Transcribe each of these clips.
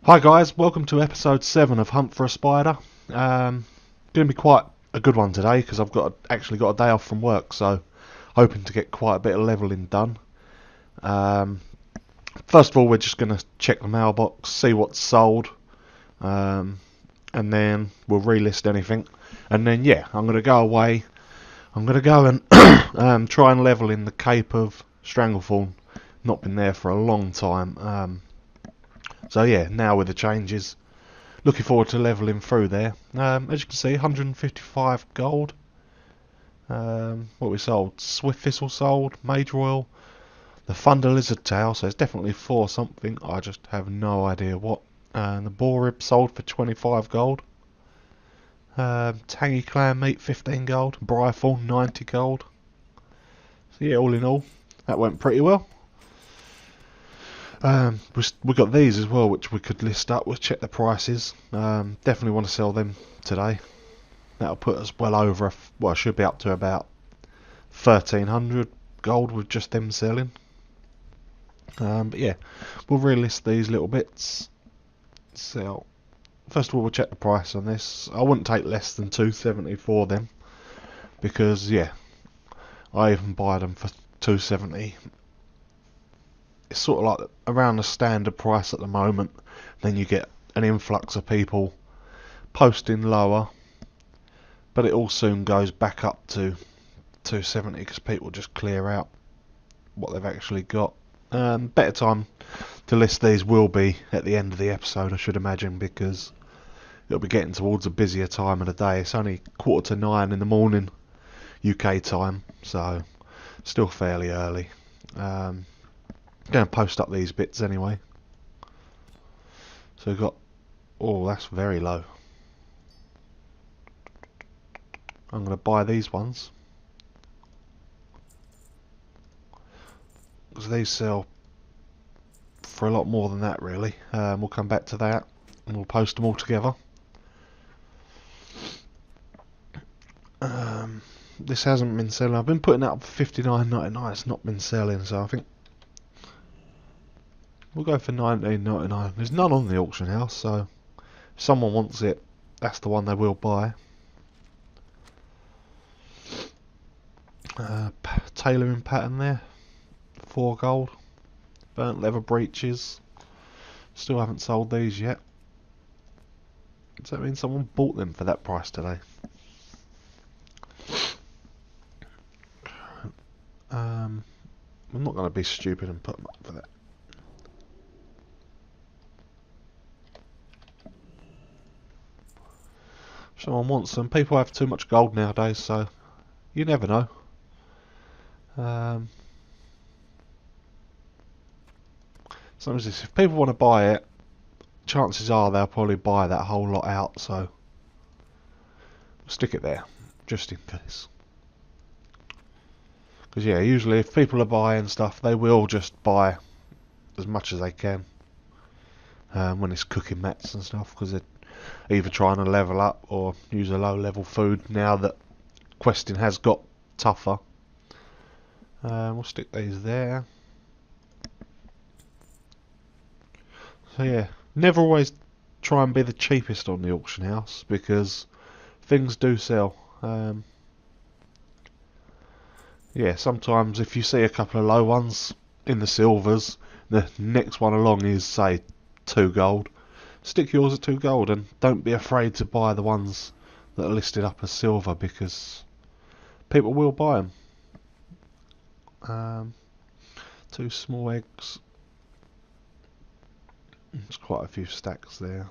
Hi guys, welcome to episode 7 of Hunt for a Spider. Going to be quite a good one today because I've actually got a day off from work, so hoping to get quite a bit of levelling done. First of all, we're just going to check the mailbox, see what's sold, and then we'll relist anything. And then yeah, I'm going to go away. I'm going to go and try and level in the Cape of Stranglethorn. Not been there for a long time. So yeah, now with the changes, looking forward to levelling through there. As you can see, 155 gold. What we sold? Swift Thistle sold, Mage Royal, the Thunder Lizard Tail, so it's definitely for something, I just have no idea what. And the Boar Rib sold for 25 gold. Tangy Clan Meat 15 gold, Briarthorn 90 gold. So yeah, all in all, that went pretty well. We got these as well, which we could list up. We'll check the prices. Definitely want to sell them today. That'll put us well over, well, should be up to about 1300 gold with just them selling. But yeah, we'll relist these little bits. So first of all, we'll check the price on this. I wouldn't take less than 270 for them because yeah, I even buy them for 270. It's sort of like around the standard price at the moment. Then you get an influx of people posting lower, but it all soon goes back up to 270 because people just clear out what they've actually got. Better time to list these will be at the end of the episode, I should imagine, because it'll be getting towards a busier time of the day. It's only 8:45 in the morning UK time, so still fairly early. Going to post up these bits anyway. So we've got, oh, that's very low. I'm going to buy these ones because they sell for a lot more than that, really. We'll come back to that and we'll post them all together. This hasn't been selling. I've been putting it up for $59.99. It's not been selling, so I think we'll go for $19.99. There's none on the auction house, so if someone wants it, that's the one they will buy. Tailoring pattern there, 4 gold. Burnt leather breeches. Still haven't sold these yet. Does that mean someone bought them for that price today? I'm not going to be stupid and put them up for that. Someone wants them. People have too much gold nowadays, so you never know. Sometimes if people want to buy it, chances are they'll probably buy that whole lot out, so we'll stick it there, just in case. Because yeah, usually if people are buying stuff, they will just buy as much as they can when it's cooking mats and stuff, because they're either trying to level up or use a low level food now that questing has got tougher. We'll stick these there. So yeah, never always try and be the cheapest on the auction house because things do sell. Yeah, sometimes if you see a couple of low ones in the silvers, the next one along is say 2 gold. Stick yours at 2 gold and don't be afraid to buy the ones that are listed up as silver because people will buy them. 2 small eggs. There's quite a few stacks there.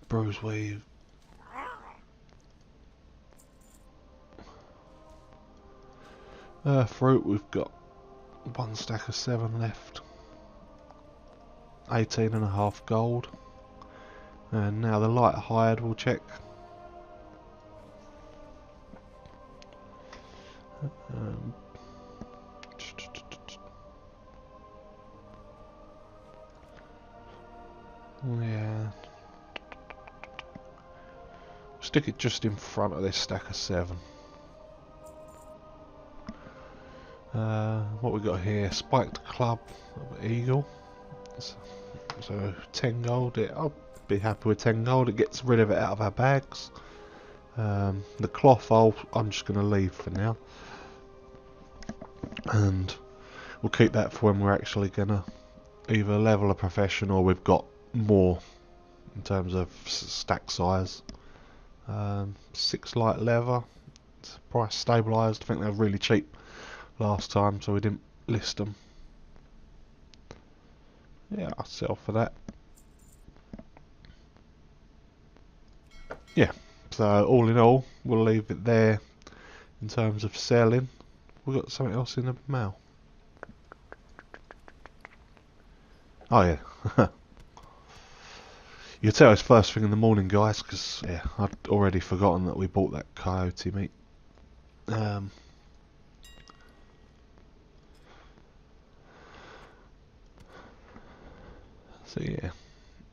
Bruise weave. Fruit, we've got 1 stack of 7 left. 18.5 gold. And now the light hired, we'll check. Yeah. Stick it just in front of this stack of 7. What we got here? Spiked club of eagle. So 10 gold. I'll be happy with 10 gold. It gets rid of it out of our bags. The cloth I'm just going to leave for now, and we'll keep that for when we're actually going to either level a profession or we've got more in terms of stack size. 6 light leather, price stabilised. I think they were really cheap last time, so we didn't list them. Yeah, I'll sell for that. Yeah, so all in all, we'll leave it there in terms of selling. We've got something else in the mail. Oh yeah. You can tell it's first thing in the morning, guys, because yeah, I'd already forgotten that we bought that coyote meat. So yeah,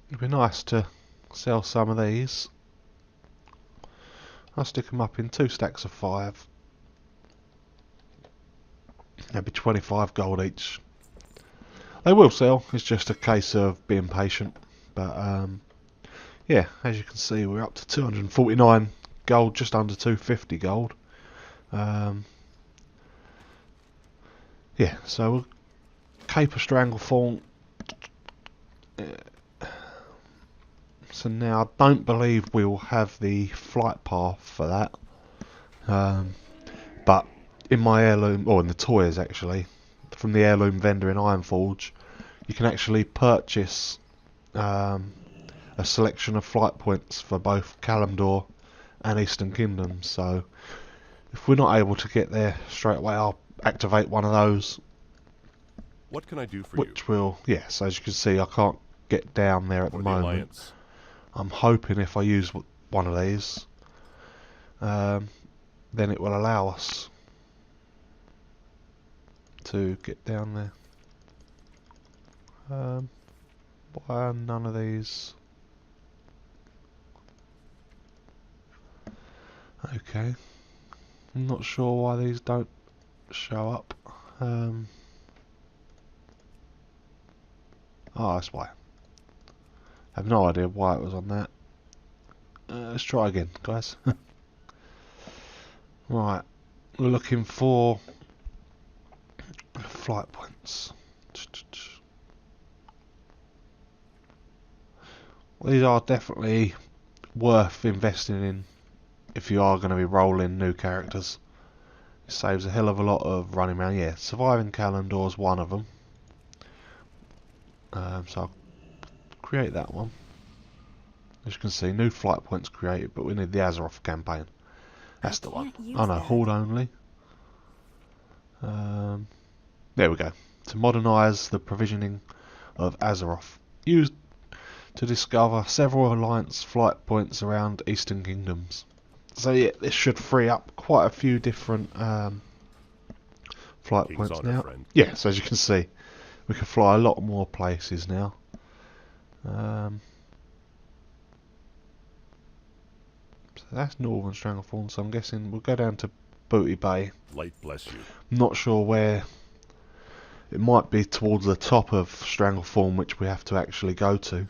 it'd be nice to sell some of these. I'll stick them up in 2 stacks of 5. That'd be 25 gold each. They will sell, it's just a case of being patient. But yeah, as you can see, we're up to 249 gold, just under 250 gold. Yeah, so we'll caper Stranglethorn. So now I don't believe we'll have the flight path for that. But in my heirloom, or in the toys actually, from the heirloom vendor in Ironforge, you can actually purchase a selection of flight points for both Kalimdor and Eastern Kingdoms. So if we're not able to get there straight away, I'll activate one of those. What can I do for which you? Will, yes, as you can see, I can't get down there at the moment. Alliance. I'm hoping if I use one of these, then it will allow us to get down there. Why are none of these? Okay, I'm not sure why these don't show up. Oh, that's why. I have no idea why it was on that. Let's try again, guys. Right, we're looking for flight points. These are definitely worth investing in if you are going to be rolling new characters. It saves a hell of a lot of running around. Yeah, surviving Kalimdor is one of them. So I'll create that one. As you can see, new flight points created, but we need the Azeroth campaign. That's the one. Oh no, Horde only. There we go. To modernise the provisioning of Azeroth. Used to discover several Alliance flight points around Eastern Kingdoms. So yeah, this should free up quite a few different flight King's points honor, now. Friend. Yeah, so as you can see, we can fly a lot more places now. So that's Northern Stranglethorn, so I'm guessing we'll go down to Booty Bay. Light bless you. I'm not sure where. It might be towards the top of Stranglethorn, which we have to actually go to.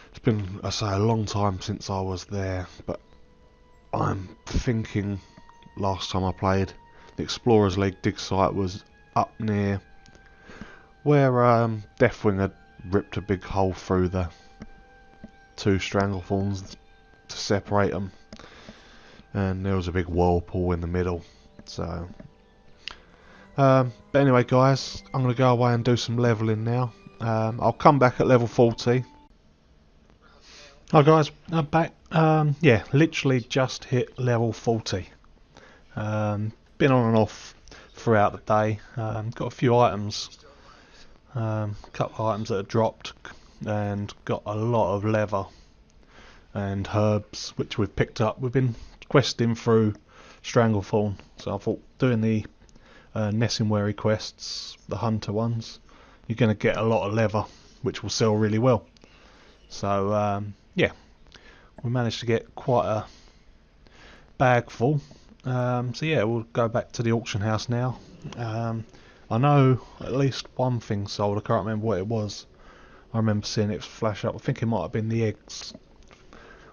It's been, I say, a long time since I was there, but I'm thinking last time I played, the Explorers League dig site was up near where Deathwing had ripped a big hole through the 2 Stranglethorns to separate them, and there was a big whirlpool in the middle. So but anyway guys, I'm going to go away and do some leveling now. I'll come back at level 40. Hi guys, I'm back. Yeah, literally just hit level 40. Been on and off throughout the day. Got a few items, a couple of items that are dropped, and got a lot of leather and herbs which we've picked up. We've been questing through Stranglethorn, so I thought doing the Nessinwary quests, the hunter ones, you're going to get a lot of leather which will sell really well. So yeah, we managed to get quite a bag full, So yeah, we'll go back to the auction house now. I know at least one thing sold. I can't remember what it was. I remember seeing it flash up. I think it might have been the eggs,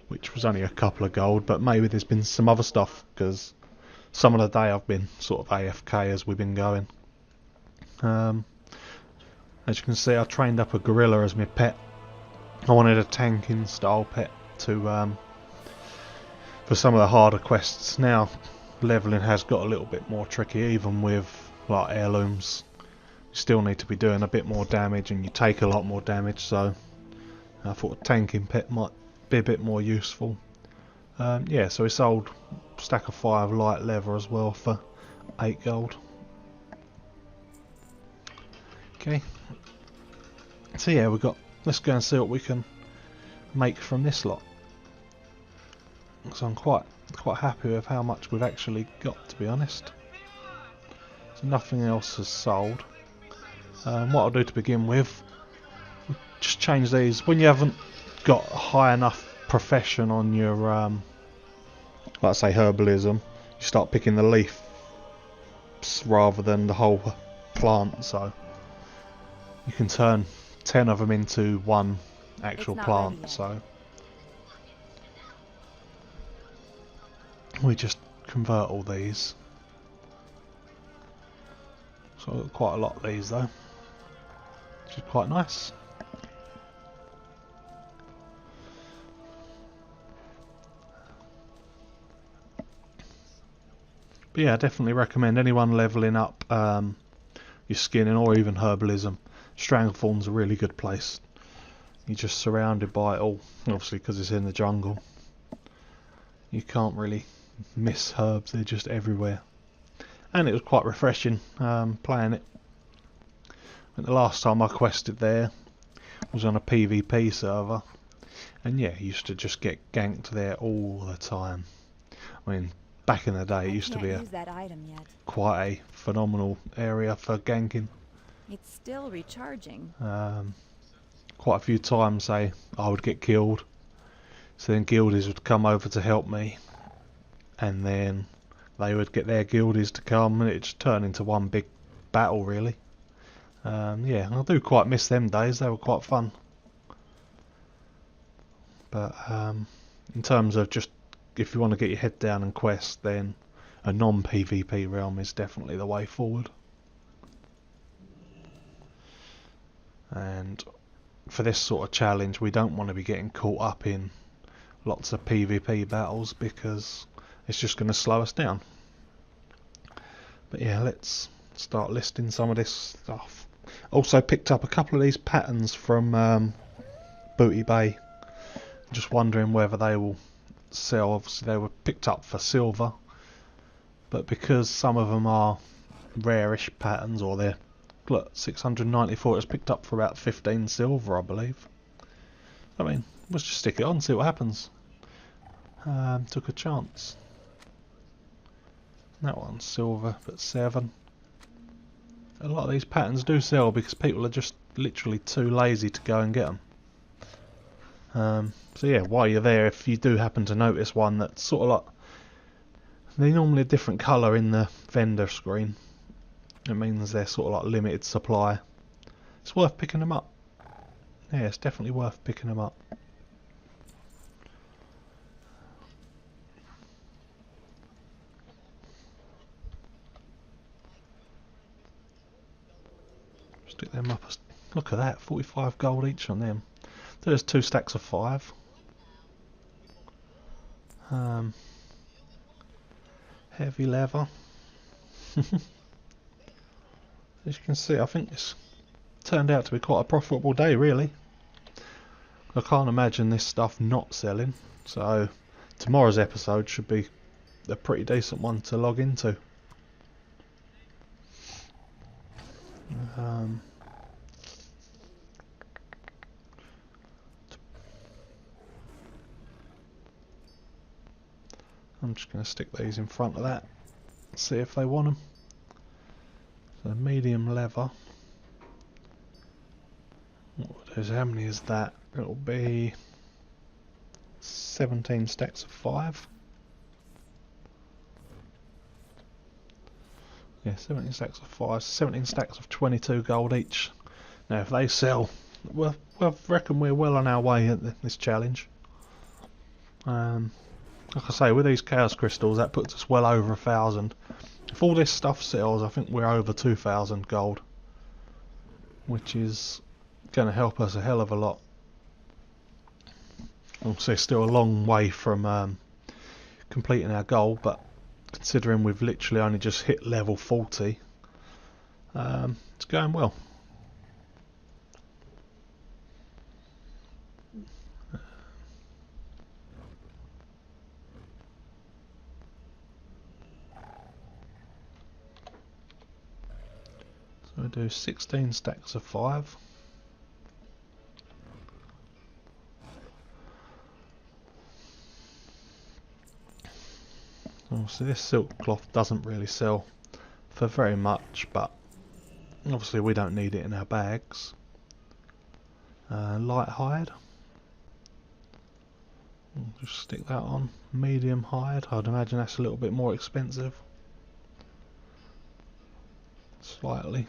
which was only a couple of gold, but maybe there's been some other stuff, because some of the day I've been sort of AFK as we've been going. As you can see, I trained up a gorilla as my pet. I wanted a tanking style pet to for some of the harder quests. Now leveling has got a little bit more tricky, even with like heirlooms. You still need to be doing a bit more damage, and you take a lot more damage, so I thought a tanking pet might be a bit more useful. Yeah, so we sold a stack of 5 light leather as well for 8 gold. Okay, so yeah, let's go and see what we can make from this lot. So I'm quite happy with how much we've actually got, to be honest. So nothing else has sold. What I'll do to begin with, just change these. When you haven't got a high enough profession on your, like I say, herbalism, you start picking the leaves rather than the whole plant. So you can turn 10 of them into one actual plant. So we just convert all these. So I've got quite a lot of these though, which is quite nice. But yeah, I definitely recommend anyone levelling up your skinning or even herbalism. Stranglethorn's a really good place. You're just surrounded by it all, obviously because it's in the jungle. You can't really miss herbs, they're just everywhere. And it was quite refreshing playing it. And the last time I quested there was on a PvP server, and yeah, you used to just get ganked there all the time. I mean, back in the day it used to be quite a phenomenal area for ganking. It's still recharging. Quite a few times I would get killed, so then guildies would come over to help me, and then they would get their guildies to come, and it just turned into one big battle really. Yeah, I do quite miss them days, they were quite fun. But in terms of just if you want to get your head down and quest, then a non-PvP realm is definitely the way forward. And for this sort of challenge, we don't want to be getting caught up in lots of PvP battles, because it's just going to slow us down. But yeah, let's start listing some of this stuff. Also picked up a couple of these patterns from Booty Bay. Just wondering whether they will sell. Obviously they were picked up for silver, but because some of them are rarish patterns, or they're, look, 694, it's picked up for about 15 silver, I believe. I mean, let's just stick it on, see what happens. Took a chance. That one's silver, but 7. A lot of these patterns do sell because people are just literally too lazy to go and get them. So yeah, while you're there, if you do happen to notice one that's sort of like, they're normally a different colour in the vendor screen, it means they're sort of like limited supply. It's worth picking them up. Yeah, it's definitely worth picking them up. Stick them up. Look at that, 45 gold each on them. There's 2 stacks of 5. Heavy leather. As you can see, I think it's turned out to be quite a profitable day really. I can't imagine this stuff not selling, so tomorrow's episode should be a pretty decent one to log into. I'm just going to stick these in front of that, see if they want them. So medium leather. How many is that? It'll be 17 stacks of 5. Yeah, 17 stacks of 5, 17 stacks of 22 gold each. Now if they sell, well, I reckon we're well on our way at this challenge. Like I say, with these chaos crystals, that puts us well over 1,000. If all this stuff sells, I think we're over 2,000 gold, which is going to help us a hell of a lot. Obviously, still a long way from completing our goal, but considering we've literally only just hit level 40, it's going well. So we do 16 stacks of 5. Obviously this silk cloth doesn't really sell for very much, but obviously we don't need it in our bags. Light hide. We'll just stick that on. Medium hide. I'd imagine that's a little bit more expensive. Slightly.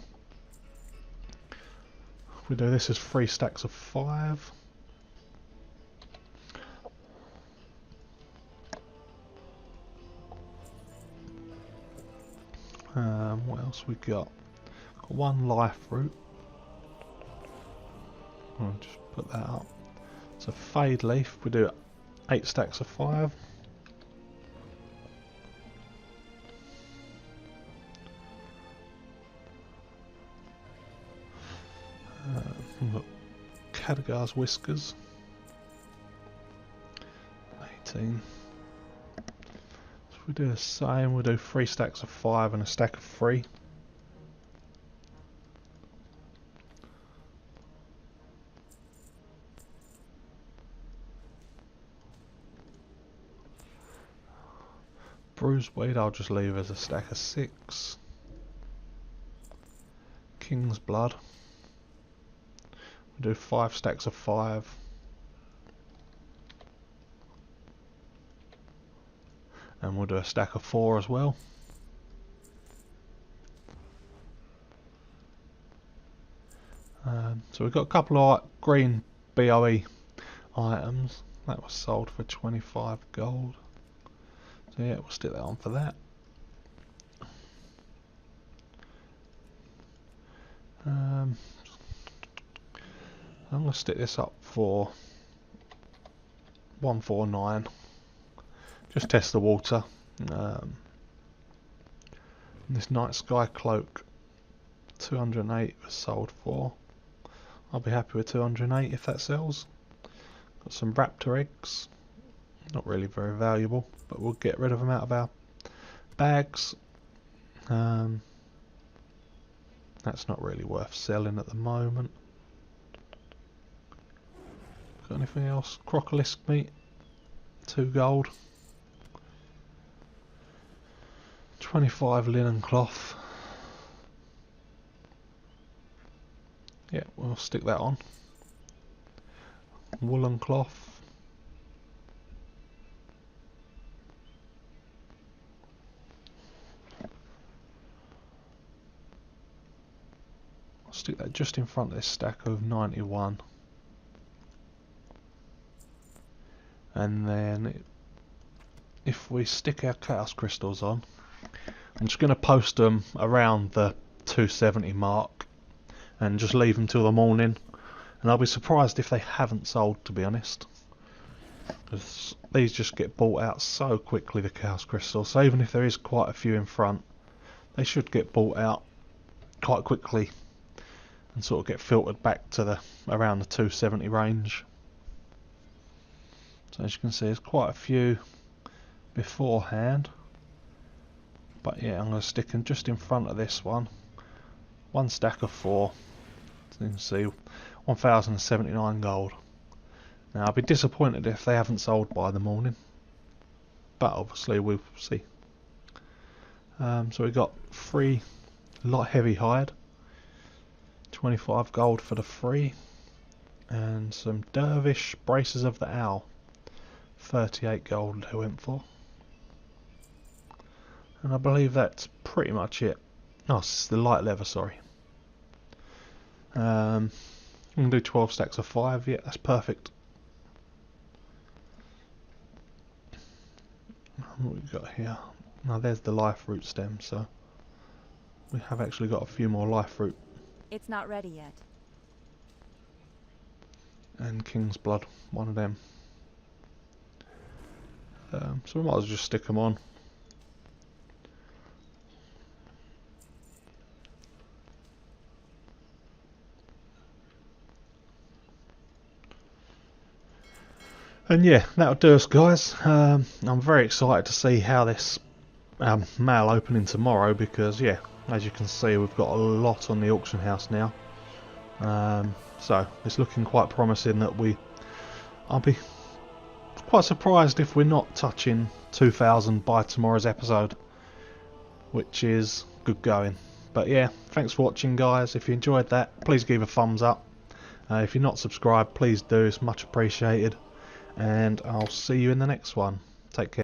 If we do this as 3 stacks of 5. What else we got? Got 1 life root. I'll just put that up. So fade leaf, we do 8 stacks of 5. We've got Khadgar's whiskers. 18. So we do the same, we'll do 3 stacks of 5 and a stack of 3. Bruised weed I'll just leave as a stack of 6. King's blood. We do 5 stacks of 5. And we'll do a stack of 4 as well. So we've got a couple of green BOE items. That was sold for 25 gold. So yeah, we'll stick that on for that. I'm going to stick this up for 149. Just test the water. This night sky cloak 208 was sold for. I'll be happy with 208 if that sells. Got some raptor eggs. Not really very valuable, but we'll get rid of them out of our bags. That's not really worth selling at the moment. Got anything else? Crocolisk meat, 2 gold. 25 linen cloth. Yeah, we'll stick that on. Woolen cloth. I'll stick that just in front of this stack of 91. And then if we stick our chaos crystals on, I'm just going to post them around the 270 mark and just leave them till the morning, and I'll be surprised if they haven't sold, to be honest, because these just get bought out so quickly, the chaos crystals. So even if there is quite a few in front, they should get bought out quite quickly and sort of get filtered back to the around the 270 range. So as you can see, there's quite a few beforehand, but yeah, I'm going to stick them just in front of this one. 1 stack of 4. So you can see 1,079 gold. Now I'll be disappointed if they haven't sold by the morning, but obviously we'll see. So we've got 3 light heavy hide, 25 gold for the 3, and some dervish braces of the owl, 38 gold they went for. And I believe that's pretty much it. Oh, it's the light leather, sorry. I'm going to do 12 stacks of 5, yeah, that's perfect. What we got here? Now there's the life root stem, so we have actually got a few more life root. It's not ready yet. And King's Blood, one of them. So we might as well just stick them on. And yeah, that'll do us, guys. I'm very excited to see how this mail opening tomorrow, because yeah, as you can see, we've got a lot on the auction house now. So it's looking quite promising that I'll be quite surprised if we're not touching 2,000 by tomorrow's episode, which is good going. But yeah, thanks for watching, guys. If you enjoyed that, please give a thumbs up. If you're not subscribed, please do, it's much appreciated. And I'll see you in the next one. Take care.